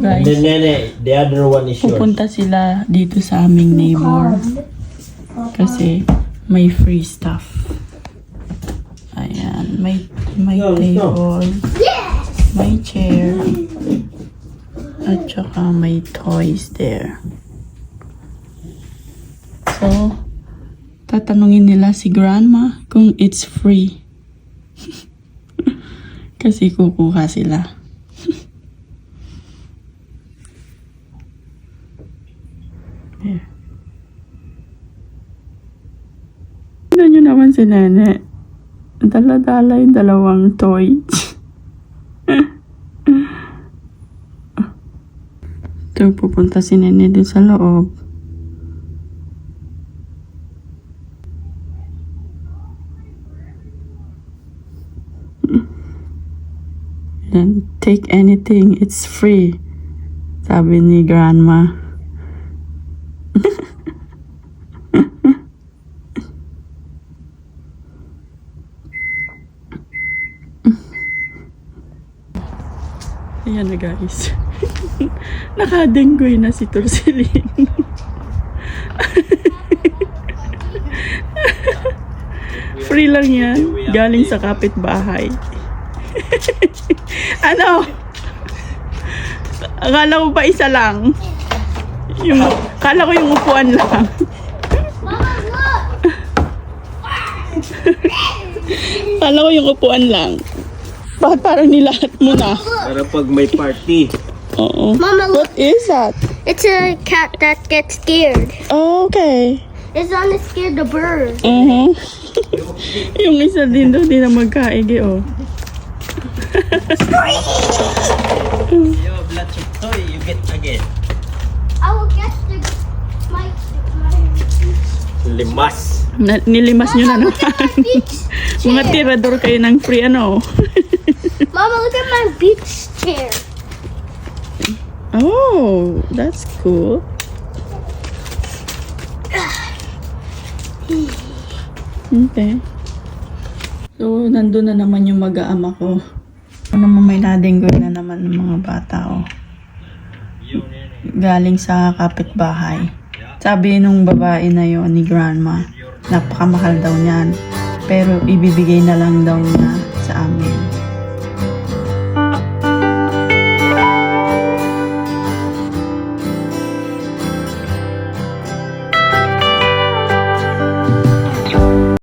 Guys, the other one is yours. pupunta sila dito sa aming neighbor. Kasi may free stuff. Ayan, may table, may chair, at saka may toys there. So, tatanungin nila si grandma kung it's free. Kasi kukuha sila. Yeah. Tignan nyo naman si Nene. Dala-dala yung dalawang toys. Ito, pupunta si Nene din sa loob. Then, take anything, it's free. Sabi ni grandma. Ayan na guys. Nakadenggoy na si Torcelin. Free lang yan. Galing sa kapitbahay. Ano? Akala mo ba isa lang? Akala ko yung upuan lang. Akala ko yung upuan lang. Bakit parang nilahat mo na? Para pag may party. Oo. Mama, look. What is that? It's a cat that gets scared. Oh, okay. It's not scared the bird. Yung isa din daw, di na magkaigi, oh. You have lots of toy, you get again. I will get my Limas. Nilimas nyo na naman. beach Mga chair. tirador kayo ng free, ano. Mama, look at my beach chair. Oh, that's cool. Okay. So, nandun na naman yung mag-aama ko. Ano naman may nadenggoy na naman ng mga bata, oh. Galing sa kapitbahay. Sabi nung babae na yon ni grandma, napakamahal daw niyan. Pero ibibigay na lang daw niya sa amin.